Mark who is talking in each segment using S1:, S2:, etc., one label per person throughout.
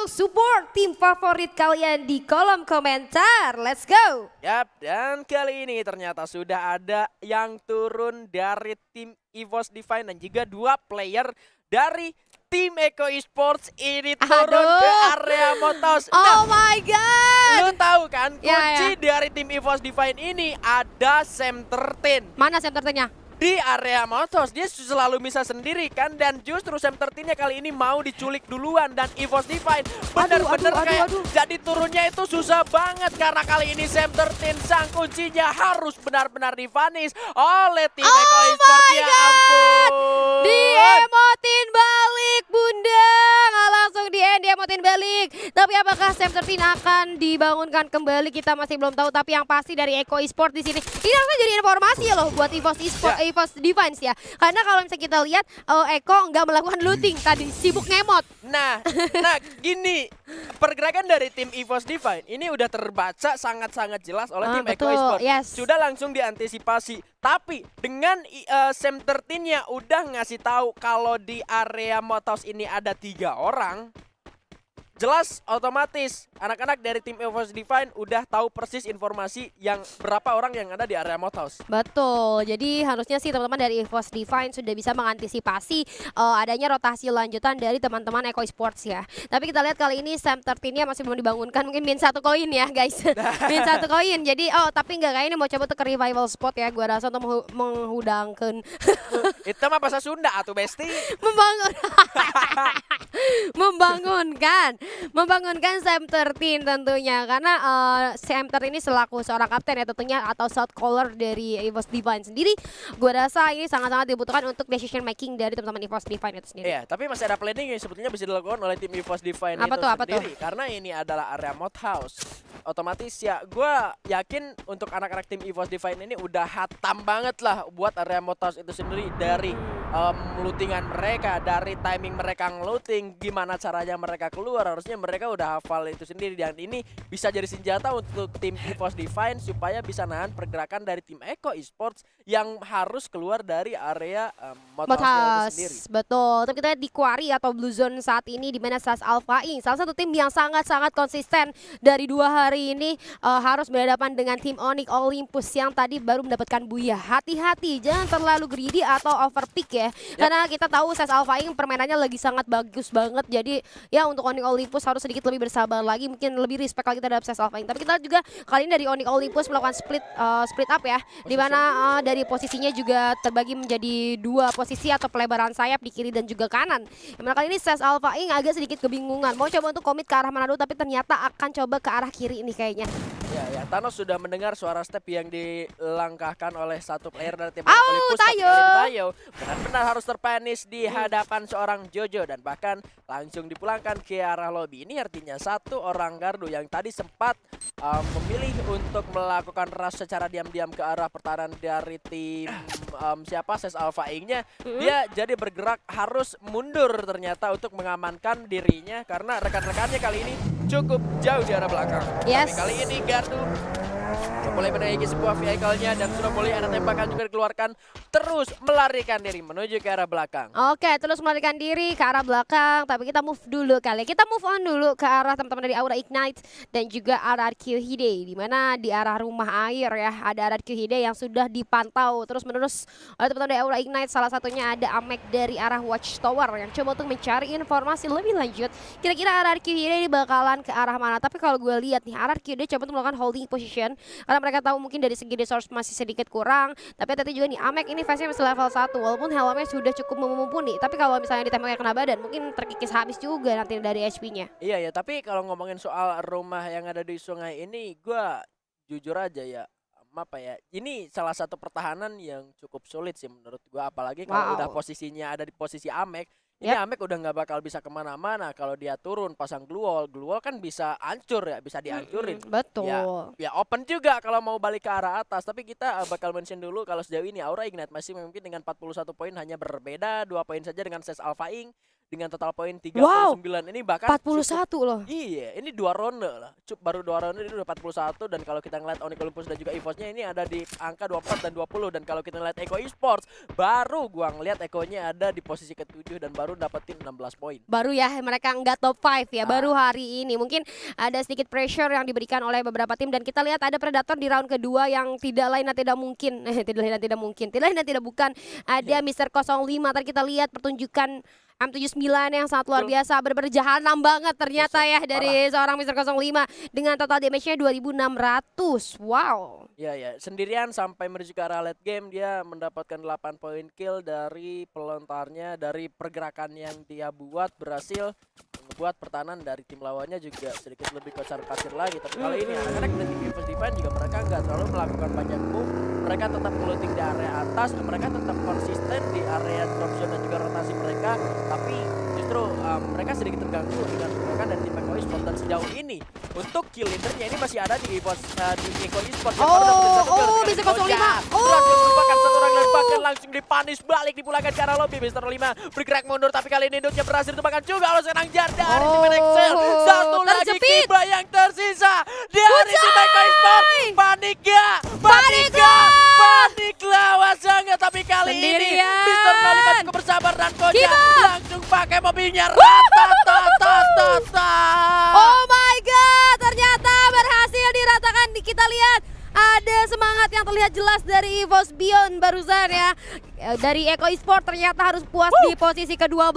S1: untuk support tim favorit kalian di kolom komentar. Let's go.
S2: Yap, dan kali ini ternyata sudah ada yang turun dari tim EVOS Divine dan juga 2 player dari tim Eko Esports ini turun ke area Motos.
S1: Oh my god.
S2: Lu tahu kan kunci
S1: Ya.
S2: dari tim EVOS Divine ini ada Sam 13.
S1: Mana Sam 13-nya?
S2: Di area Motos dia selalu bisa sendiri kan, dan justru Sam 13-nya kali ini mau diculik duluan dan EVOS Divine bener-bener kayak jadi turunnya itu susah banget karena kali ini Sam 13 sang kuncinya harus benar-benar divanis oleh tim Eko Esports. Ya ampun.
S1: Diemotin balik bunda. Nggak langsung diemotin balik. Tapi apakah Sam 13 akan dibangunkan kembali kita masih belum tahu. Tapi yang pasti dari Eko Esports di sini ini harusnya jadi informasi ya loh buat EVOS Esports, EVOS Divine ya. Karena kalau misalnya kita lihat Eko nggak melakukan looting tadi, sibuk ngemot.
S2: Nah gini, pergerakan dari tim EVOS Divine ini udah terbaca sangat-sangat jelas oleh tim Eko Esports.
S1: Yes.
S2: Sudah langsung diantisipasi. Tapi dengan Sam 13-nya udah ngasih tahu kalau di area Motos ini ada 3 orang. Jelas otomatis anak-anak dari tim EVOS Divine udah tahu persis informasi yang berapa orang yang ada di area Motos.
S1: Betul, jadi harusnya sih teman-teman dari EVOS Divine sudah bisa mengantisipasi adanya rotasi lanjutan dari teman-teman Eko Esports ya. Tapi kita lihat kali ini Sam 13-nya masih belum dibangunkan, mungkin min 1 koin ya guys. Min 1 koin, jadi tapi enggak, kayak ini mau coba tuh ke revival spot ya, gua rasa untuk menghudangkan.
S2: Itu mah bahasa Sunda atuh Besti.
S1: Membangunkan Sam 13 tentunya, karena Sam 13 ini selaku seorang kapten ya tentunya atau shot caller dari EVOS Divine sendiri, gue rasa ini sangat-sangat dibutuhkan untuk decision making dari teman-teman EVOS Divine itu sendiri.
S2: Iya, tapi masih ada planning yang sebetulnya bisa dilakukan oleh tim EVOS Divine
S1: Apa
S2: itu
S1: tuh?
S2: sendiri, karena ini adalah area mod house. Otomatis ya gue yakin untuk anak-anak tim EVOS Divine ini udah hatam banget lah buat area mod house itu sendiri, dari lootingan mereka, dari timing mereka ngelooting, gimana caranya mereka keluar, harusnya mereka udah hafal itu sendiri, dan ini bisa jadi senjata untuk tim EVOS Divine supaya bisa nahan pergerakan dari tim Eko Esports yang harus keluar dari area mod house itu sendiri.
S1: Betul. Tapi kita lihat di Quarry atau Blue Zone saat ini di mana SAS Alpha Inc, salah satu tim yang sangat-sangat konsisten dari 2 hari ini harus berhadapan dengan tim Onyx Olympus yang tadi baru mendapatkan buya. Hati-hati, jangan terlalu greedy atau overpick ya. Karena kita tahu SAS Alpha Inc permainannya lagi sangat bagus banget. Jadi ya untuk Onyx Olympus harus sedikit lebih bersabar lagi, mungkin lebih respect lagi terhadap SAS Alpha Inc. Tapi kita juga kali ini dari Onyx Olympus melakukan split up ya, di mana dari posisinya juga terbagi menjadi 2 posisi atau pelebaran sayap di kiri dan juga kanan. Yang mana kali ini SAS Alpha Inc agak sedikit kebingungan mau coba untuk komit ke arah mana dulu, tapi ternyata akan coba ke arah kiri ini kayaknya.
S2: Ya, Thanos sudah mendengar suara step yang dilangkahkan oleh satu player dari tim Olympus. Tayo benar-benar harus terpanis di hadapan seorang Jojo dan bahkan langsung dipulangkan ke arah lobby. Ini artinya 1 orang gardu yang tadi sempat memilih untuk melakukan rush secara diam-diam ke arah pertahanan dari tim siapa SAS Alpha Inc-nya. Dia jadi bergerak harus mundur ternyata untuk mengamankan dirinya karena rekan-rekannya kali ini cukup jauh di arah belakang.
S1: Yes.
S2: Tapi kali ini gardu mulai menaiki sebuah vehicle-nya dan sudah mulai ada tembakan juga dikeluarkan, terus melarikan diri menuju ke arah belakang.
S1: Oke, terus melarikan diri ke arah belakang, tapi kita move dulu kali. Kita move on dulu ke arah teman-teman dari Aura Ignite dan juga RRQ Hide, di mana di arah rumah air ya ada RRQ Hide yang sudah dipantau terus-menerus oleh teman-teman dari Aura Ignite. Salah satunya ada Amek dari arah Watchtower yang coba untuk mencari informasi lebih lanjut. Kira-kira RRQ Hide ini bakalan ke arah mana? Tapi kalau gue lihat nih RRQ Hide coba untuk melakukan holding position karena mereka tahu mungkin dari segi resource masih sedikit kurang. Tapi tadi juga nih Amek ini face-nya masih level 1 walaupun helmnya sudah cukup mumpuni. Tapi kalau misalnya ditembaknya kena badan mungkin terkikis habis juga nanti dari HP-nya.
S2: Iya ya, tapi kalau ngomongin soal rumah yang ada di sungai ini, gue jujur aja ya, apa ya, ini salah satu pertahanan yang cukup sulit sih menurut gue, apalagi kalau udah posisinya ada di posisi Amek. Ini Amek udah nggak bakal bisa kemana-mana kalau dia turun pasang glue wall kan bisa hancur ya, bisa dihancurin.
S1: Betul.
S2: Ya open juga kalau mau balik ke arah atas. Tapi kita bakal mention dulu kalau sejauh ini Aura Ignite masih memimpin dengan 41 poin, hanya berbeda 2 poin saja dengan SAS Alpha Inc. dengan total poin 39.
S1: Wow,
S2: Ini bahkan
S1: 41 loh.
S2: iya, ini 2 ronde lah. Baru 2 ronde ini udah 41 dan kalau kita ngeliat Onyx Olympus dan juga EVOS-nya ini ada di angka 24 dan 20 dan kalau kita ngeliat Eko Esports baru gua ngeliat Eko-nya ada di posisi ke-7 dan baru dapetin 16 poin.
S1: Baru ya mereka nggak top 5 ya, baru
S2: Ah.
S1: hari ini. Mungkin ada sedikit pressure yang diberikan oleh beberapa tim dan kita lihat ada Predator di round kedua yang tidak lain dan tidak mungkin. Tidak lain dan tidak bukan. Ada Mr. 05 tadi kita lihat pertunjukan M79 yang sangat luar
S2: Betul.
S1: biasa, benar-benar jahanam banget ternyata
S2: Buset,
S1: ya dari seorang Mr. 05 dengan total damage-nya 2600. Wow.
S2: Ya ya, sendirian sampai menuju ke arah late game dia mendapatkan 8 poin kill dari pelontarnya, dari pergerakan yang dia buat berhasil membuat pertahanan dari tim lawannya juga sedikit lebih kocar-kacir lagi. Tapi kali ini anak-anak dari tim EVOS Divine juga mereka nggak terlalu melakukan banyak move, mereka tetap looting di area atas, mereka tetap konsisten di area drop zone dan juga rotasi mereka, tapi justru mereka sedikit terganggu dengan pergerakan dari tim Eko Esports dan sejauh ini untuk kill leadernya ini masih ada di EVOS di Eko Esports yang baru dapetin satu kill dengan
S1: Mr. 05.
S2: Koja. Berhasil merupakan satu orang dan bahkan langsung dipanis balik dipulangkan ke arah lobby. Mr. 05 bergerak mundur tapi kali ini Duknya berhasil ditembakkan juga oleh seorang jar dari tim Excel. Satu lagi
S1: terjepit.
S2: Kiba yang tersisa dari tim Eko Esports. Panik gak? Panik lawas sangat tapi kali ini
S1: Sendirian.
S2: Mr. 05 cukup bersabar dan Koja
S1: Kiba.
S2: langsung pakai mobilnya rata.
S1: Oh my god, ternyata berhasil diratakan. Kita lihat ada semangat yang terlihat jelas dari EVOS Beyond barusan ya. Dari Eko Esports ternyata harus puas di posisi ke-12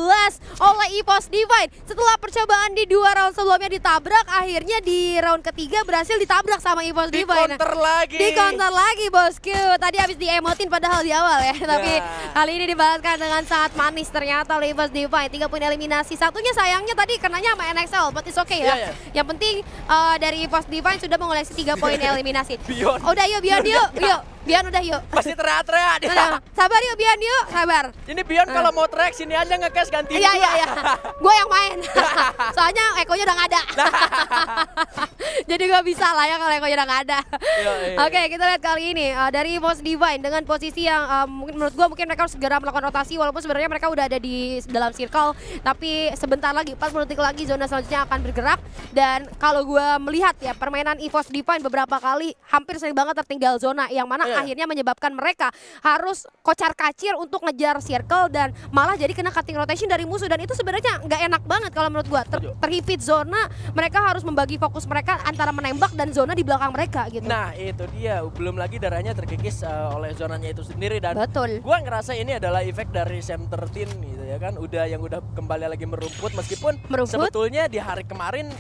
S1: oleh EVOS Divine. Setelah percobaan di 2 round sebelumnya ditabrak, akhirnya di round ketiga berhasil ditabrak sama EVOS
S2: Di
S1: Divine.
S2: counter lagi
S1: Bosku. Tadi habis diemotin padahal di awal ya. Tapi kali ini dibalaskan dengan sangat manis ternyata oleh EVOS Divine. 3 poin eliminasi. Satunya sayangnya tadi kenanya sama NXL, but it's okay ya.
S2: Iya.
S1: Yang penting dari EVOS Divine sudah mengoleksi 3 poin eliminasi.
S2: Beyond.
S1: Udah yuk Beyond yuk. Bian udah yuk.
S2: Masih teriak-teriak dia.
S1: Udah, sabar yuk Bian yuk, sabar.
S2: Ini Bion kalau mau track sini aja nge-cash gantiin
S1: Iya
S2: gua.
S1: iya iya. Gue yang main. Soalnya Ekonya udah nggak ada. Jadi gue bisa lah ya kalau Ekonya udah nggak ada.
S2: Iya.
S1: Oke, kita lihat kali ini dari EVOS Divine dengan posisi yang mungkin menurut gue mungkin mereka harus segera melakukan rotasi walaupun sebenarnya mereka udah ada di dalam circle, tapi sebentar lagi 40 detik lagi zona selanjutnya akan bergerak. Dan kalau gue melihat ya permainan EVOS Divine beberapa kali hampir sering banget tertinggal zona yang mana akhirnya menyebabkan mereka harus kocar-kacir untuk ngejar circle dan malah jadi kena cutting rotation dari musuh dan itu sebenarnya nggak enak banget kalau menurut gue. Terhimpit zona, mereka harus membagi fokus mereka antara menembak dan zona di belakang mereka gitu.
S2: Nah itu dia, belum lagi darahnya terkikis oleh zonanya itu sendiri dan
S1: betul.
S2: Gua ngerasa ini adalah efek dari Sam 13 gitu ya kan, udah kembali lagi merumput meskipun sebetulnya di hari kemarin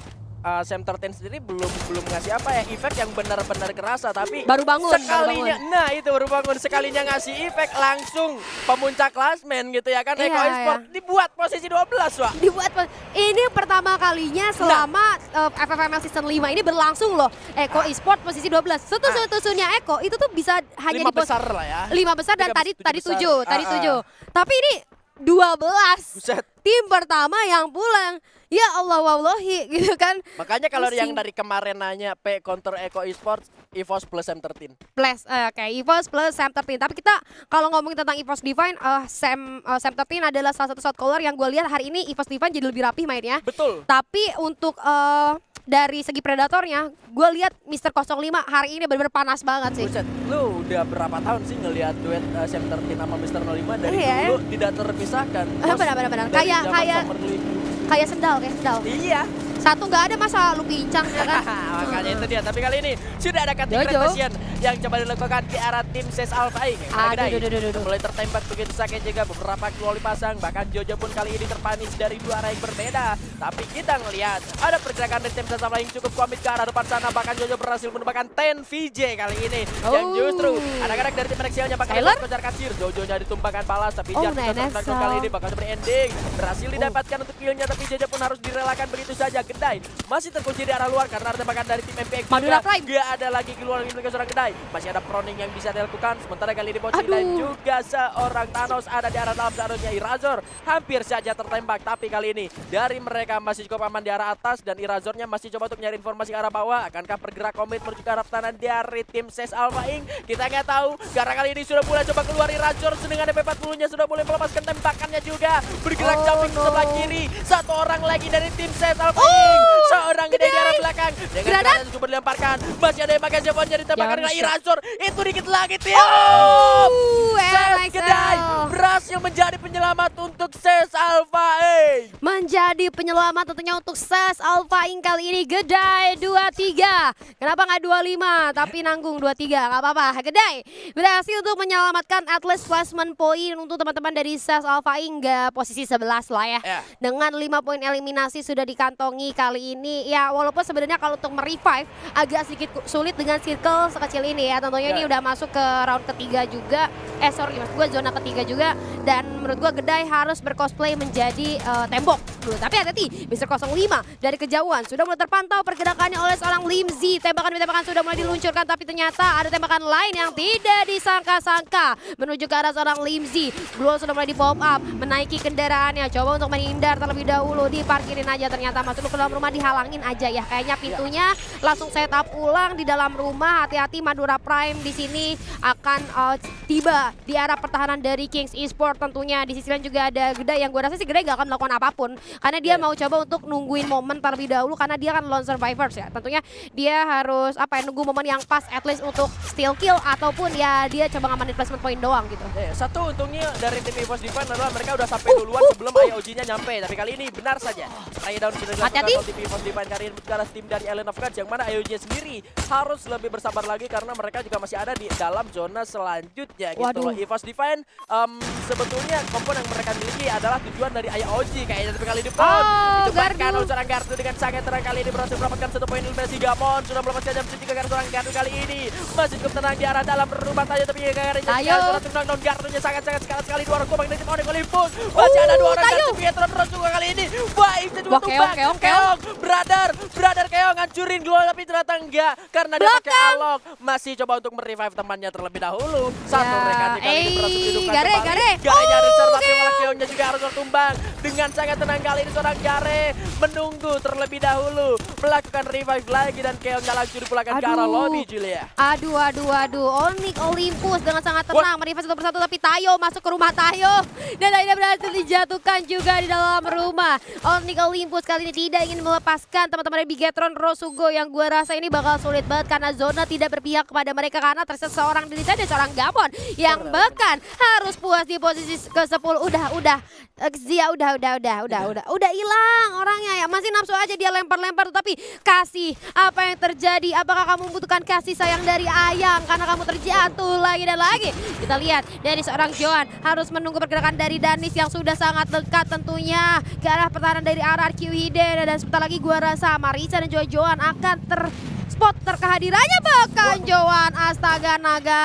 S2: Sam 13 sendiri belum ngasih apa ya efek yang benar-benar kerasa, tapi
S1: baru bangun
S2: sekalinya nah itu baru bangun sekalinya ngasih efek langsung pemuncak klasmen gitu ya kan. Eko Esports dibuat posisi 12 Wak.
S1: Ini pertama kalinya selama FFML season 5 ini berlangsung loh. Eko Esports posisi 12. Setusunya Eko itu tuh bisa hanya
S2: 5 besar lah ya.
S1: 5 besar dan tadi 7. Tapi ini 12.
S2: Buset.
S1: Tim pertama yang pulang. Ya Allah wallahi gitu kan.
S2: Makanya kalau yang dari kemarin nanya P counter Eko Esports, EVOS plus Sam 13.
S1: EVOS plus Sam 13. Tapi kita kalau ngomongin tentang EVOS Divine, Sam 13 adalah salah satu shot caller yang gue lihat hari ini EVOS Divine jadi lebih rapi mainnya.
S2: Betul.
S1: Tapi untuk dari segi predatornya, gue lihat Mr. 05 hari ini benar-benar panas banget sih.
S2: Buset, lu udah berapa tahun sih ngelihat duet Sam 13 sama Mr. 05 dari dulu tidak terpisahkan.
S1: Benar. Kayak sendal.
S2: Iya.
S1: Satu nggak ada masa lu pincang ya kan.
S2: Makanya itu dia. Tapi kali ini sudah ada cutting rotation yang coba dilakukan ke arah tim SES Alpha Ing. Mulai tertembak begitu sakit juga beberapa keluar pasang. Bahkan Jojo pun kali ini terpanis dari 2 arah yang berbeda. Tapi kita ngelihat ada pergerakan dari tim SES Alpha Ing cukup komit ke arah depan sana. Bahkan Jojo berhasil menembakkan 10 VJ kali ini. Yang justru anak-anak dari tim NXL-nya bakal kocar kacir. Jojo-nya ditumpahkan balas tapi Jar kali ini bakal seperti ending. Berhasil didapatkan untuk kill-nya tapi Jojo pun harus direlakan begitu saja. Kedai masih terkunci di arah luar karena ada tembakan dari tim MPX
S1: Madura
S2: juga.
S1: Prime.
S2: Gak ada lagi keluar milik seorang Kedai. Masih ada proning yang bisa dilakukan. Sementara kali ini Pochin
S1: Aduh.
S2: dan juga seorang Thanos ada di arah dalam seharusnya Irazor hampir saja tertembak. Tapi kali ini dari mereka masih cukup aman di arah atas dan Irazornya masih coba untuk nyari informasi ke arah bawah. Akankah bergerak komit menuju ke arah pertahanan dari tim SES Alpha Inc? Kita nggak tahu karena kali ini sudah mulai coba keluar Irazor dengan DP40-nya sudah mulai melepaskan tembakannya juga. Bergerak jumping ke sebelah kiri. Satu orang lagi dari tim SES Alpha Inc. Seorang gede di arah belakang dengan granat yang coba dilemparkan. Masih ada yang pakai Zevon jadi tembakan dengan Irazor. Itu dikit lagi Tiong. SES Kedai berhasil menjadi penyelamat untuk SES Alpha Inc.
S1: Menjadi penyelamat tentunya untuk SES Alpha Inc kali ini. Gedai 23. Kenapa nggak 25 tapi nanggung 23? Nggak apa-apa. Gedai berhasil untuk menyelamatkan at least placement point untuk teman-teman dari SES Alpha Inc ke posisi 11 lah ya. Dengan 5 poin eliminasi sudah dikantongi kali ini. Ya walaupun sebenarnya kalau untuk merevive agak sedikit sulit dengan circle sekecil ini ya. Tentunya ini udah masuk ke round ketiga juga. Sorry mas gue zona ketiga juga. Dan menurut gue Gedai harus bercosplay menjadi tembok dulu. Tapi hati-hati, Mr. 05 dari kejauhan sudah mulai terpantau pergerakannya oleh seorang Limzy. Tembakan sudah mulai diluncurkan tapi ternyata ada tembakan lain yang tidak disangka-sangka menuju ke arah seorang Limzy. Gluol sudah mulai di pop up, menaiki kendaraannya, coba untuk menghindar terlebih dahulu, diparkirin aja ternyata masuk ke dalam rumah dihalangin aja ya. Kayaknya pintunya langsung setup ulang di dalam rumah. Hati-hati Madura Prime di sini akan tiba di arah pertahanan dari Kings Esports tentunya. Di sisi lain juga ada Gedai yang gue rasa sih Gedai gak akan melakukan apapun karena dia mau coba untuk nungguin momen terlebih dahulu karena dia kan lone survivors ya. Tentunya dia harus nunggu momen yang pas at least untuk steal kill ataupun ya dia coba ngamanin placement point doang gitu.
S2: Satu untungnya dari tim EVOS Divine adalah mereka udah sampai duluan sebelum IOG-nya nyampe. Tapi kali ini benar saja spray down sudah dilakukan oleh tim EVOS Divine kali ini karena tim dari Island of Gods yang mana IOG-nya sendiri harus lebih bersabar lagi karena mereka juga masih ada di dalam zona selanjutnya gitu loh. EVOS Divine sebetulnya kompon yang mereka miliki adalah tujuan dari IOG kayaknya. Tapi kali ini pun ditebarkan oleh seorang Gardu dengan sangat terang. Kali ini berhasil mendapatkan 1 poin eliminasi. Gamon sudah melepaskan jam 3 karena seorang Gardu kali ini masih cukup tenang di arah dalam rumah Tayo. Tapi karena tim Gardunya sangat-sangat sekali dua orang kompak dari tim Onyx Olympus. Masih ada 2 orang Gardu Pietron terus juga kali ini. Baik bisa juga tumbang. Keong brother Keong hancurin Gluol tapi ternyata enggak karena dia pakai alok. Masih coba untuk merevive temannya terlebih dahulu. Satu rekan kali ini berhasil dihidupkan kembali. Garenya Richard tapi malah Keongnya juga harus tertumbang. Dengan sangat tenang kali ini seorang Gare menunggu terlebih dahulu melakukan revive lagi dan Keongnya langsung dipulangkan ke arah lobby Julia.
S1: Aduh. Onyx Olympus dengan sangat tenang merevive satu persatu tapi Tayo masuk ke rumah Tayo dan akhirnya berhasil dijatuhkan juga di dalam rumah. Onyx Olympus kali ini tidak ingin melepaskan teman-teman dari Bigetron Rosugo yang gue rasa ini bakal sulit banget karena zona tidak berpihak kepada mereka karena tersisa seorang Delita dan seorang Gamon yang bahkan harus puas di posisi ke-10. Udah Zia udah hilang orangnya ya. Masih nafsu aja dia lempar-lempar tapi kasih apa yang terjadi? Apakah kamu membutuhkan kasih sayang dari Ayang karena kamu terjatuh lagi dan lagi? Kita lihat dari seorang Joan harus menunggu pergerakan dari Danis yang sudah sangat dekat tentunya ke arah pertahanan dari RRQ Hide dan sebentar lagi gua rasa Marisa dan juga Joan akan spot terkehadirannya bahkan Joan astaga naga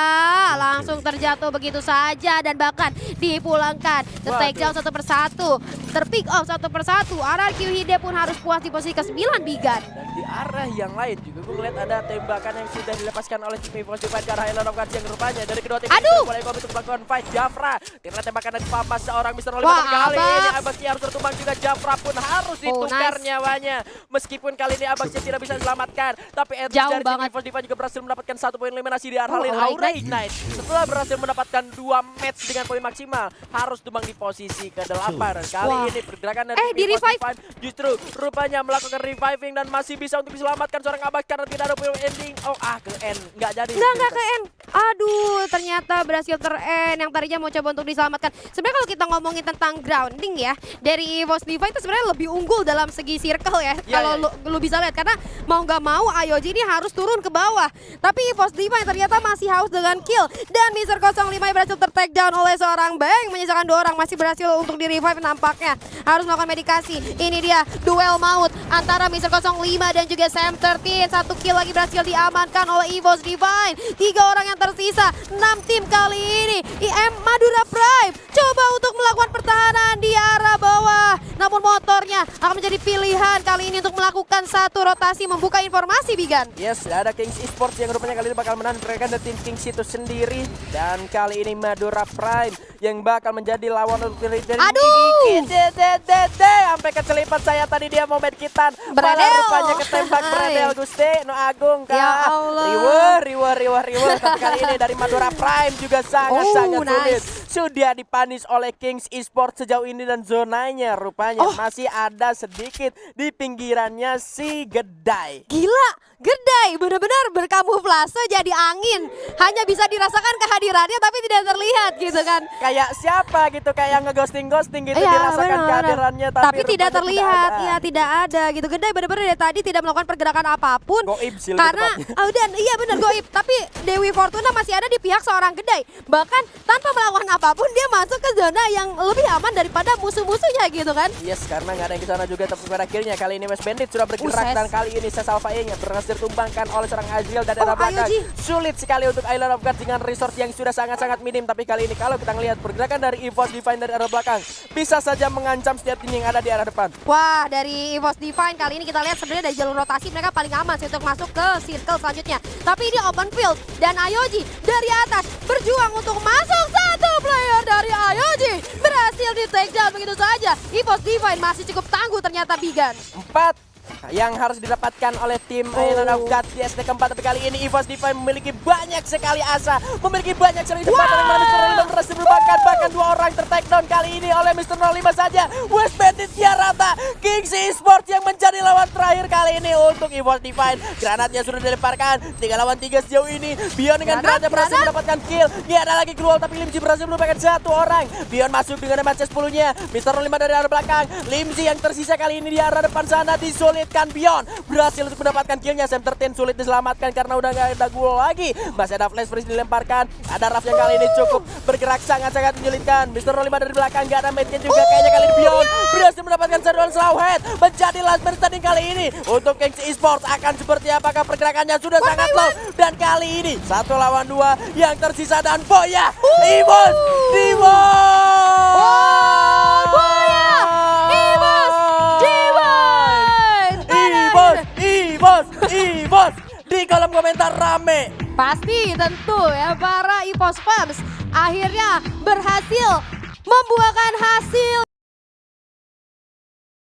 S1: langsung terjatuh begitu saja dan bahkan dipulangkan. Take down satu persatu, terpick off satu persatu. RRQ Hide pun harus puas di posisi ke-9 Bigan.
S2: Dan di arah yang lain juga gue ngeliat ada tembakan yang sudah dilepaskan oleh tim EVOS Divine ke arah Island of Gods yang rupanya dari kedua tim ini mulai komit untuk melakukan fight. Jafra ternyata tembakan dari Papa seorang Mr. Oliver tapi kali ini Abaxia harus tertumbang juga. Jafra pun harus ditukar nyawanya meskipun kali ini Abaxia tidak bisa diselamatkan tapi
S1: jauh
S2: dari
S1: banget.
S2: tim EVOS Divine juga berhasil mendapatkan 1 poin eliminasi di arah lain. Aura Ignite setelah berhasil mendapatkan 2 match dengan poin maksimal harus tumbang di posisi ke-8 dan kali ini pergerakan dari tim EVOS Divine justru rupanya melakukan reviving dan masih bisa untuk diselamatkan seorang Abax karena tidak ada poin ending. Ke end nggak jadi.
S1: Nggak ke end. Aduh, ternyata berhasil ter-end yang tadinya mau coba untuk diselamatkan. Sebenarnya kalau kita ngomongin tentang grounding ya, dari EVOS Divine itu sebenarnya lebih unggul dalam segi circle ya. Kalau lu bisa lihat karena mau nggak mau IOG sini harus turun ke bawah. Tapi EVOS Divine ternyata masih haus dengan kill. Dan Mister 05 berhasil ter-take down oleh seorang Bang. Menyisakan 2 orang, masih berhasil untuk di-revive nampaknya. Harus melakukan medikasi. Ini dia duel maut antara Mister 05 dan juga Sam 13. 1 kill lagi berhasil diamankan oleh EVOS Divine. 3 orang yang tersisa, 6 tim kali ini. IM Madura Prime coba untuk melakukan pertahanan di arah bawah. Namun motornya akan menjadi pilihan kali ini untuk melakukan satu rotasi membuka informasi, Bigan.
S2: Yes, ada Kings Esports yang rupanya kali ini bakal menandingkan dari tim Kings itu sendiri. Dan kali ini Madura Prime yang bakal menjadi lawan untuk dari
S1: Aduh!
S2: Sampai kecelipat saya tadi dia mau medkitan.
S1: Bradel!
S2: Malah rupanya ketembak Bradel Gusti. No Agung kak.
S1: Ya Allah.
S2: Riweh. Tapi kali ini dari Madura Prime juga sangat-sangat sulit. Sudah dipanis oleh Kings Esports sejauh ini dan zonanya rupanya masih ada sedikit di pinggirannya si Gedai.
S1: Gila, Gedai benar-benar berkamuflase jadi angin. Hanya bisa dirasakan kehadirannya tapi tidak terlihat gitu kan.
S2: Kayak siapa gitu, kayak ngeghosting gitu
S1: Iya,
S2: dirasakan
S1: benar.
S2: kehadirannya
S1: Tapi tidak
S2: rupanya
S1: terlihat,
S2: ada.
S1: ya tidak ada gitu. Gedai benar-benar dari tadi tidak melakukan pergerakan apapun.
S2: Goib sih lebih
S1: Karena
S2: tepatnya.
S1: dan iya benar goib. Tapi Dewi Fortuna masih ada di pihak seorang Gedai. Bahkan tanpa melakukan apapun dia masuk ke zona yang lebih aman daripada musuh-musuhnya gitu kan.
S2: Yes, karena nggak ada yang di sana juga, tapi pada akhirnya kali ini West Bandit sudah bergerak
S1: Ses.
S2: dan kali ini Ses Alpha E-nya berhasil ditumbangkan oleh seorang Azriel dari arah
S1: Oh,
S2: belakang.
S1: Ayoji.
S2: Sulit sekali untuk Island of God dengan resource yang sudah sangat-sangat minim, tapi kali ini kalau kita ngelihat pergerakan dari EVOS Divine dari arah belakang bisa saja mengancam setiap tim yang ada di arah depan.
S1: Wah, dari EVOS Divine kali ini kita lihat sebenarnya dari jalur rotasi mereka paling aman sih untuk masuk ke circle selanjutnya. Tapi ini open field dan Ayoji dari atas berjuang untuk masuk. Satu player dari Ayoji berhasil di take down begitu saja. EVOS Divine masih cukup tangguh ternyata, Bigan.
S2: 4 yang harus didapatkan oleh tim Island of God di SD keempat, tapi kali ini EVOS Divine memiliki banyak sekali asa, memiliki banyak sekali kesempatan yang mana Mr. 05 berhasil merupakan bahkan 2 orang ter-take down kali ini oleh Mr. 05 saja. West Bandit rata, Kings Esports yang menjadi lawan terakhir kali ini untuk EVOS Divine. Granatnya sudah dilemparkan, 3 lawan 3 sejauh ini. Bion dengan granatnya berhasil mendapatkan kill. Nggak ada lagi keluar, tapi Limji berhasil merupakan 1 orang. Bion masuk dengan match 10-nya. Mr. 05 dari arah belakang. Limji yang tersisa kali ini di arah depan sana disulitkan. Bion berhasil untuk mendapatkan killnya. Sam 13 sulit diselamatkan karena udah nggak ada gol lagi. Masih ada flash freeze dilemparkan. Ada Raf yang kali ini cukup bergerak sangat-sangat menyulitkan. Mr. 05 dari belakang nggak ada medkit juga kayaknya kali ini. Bion berhasil mendapatkan seruan slow head. Menjadi last man standing kali ini untuk Kings Esports. Akan seperti apakah pergerakannya sudah sangat low. Dan kali ini 1 lawan 2 yang tersisa dan Boya EVOS EVOS di kolom komentar rame.
S1: Pasti tentu ya para EVOS fans akhirnya berhasil membuahkan hasil.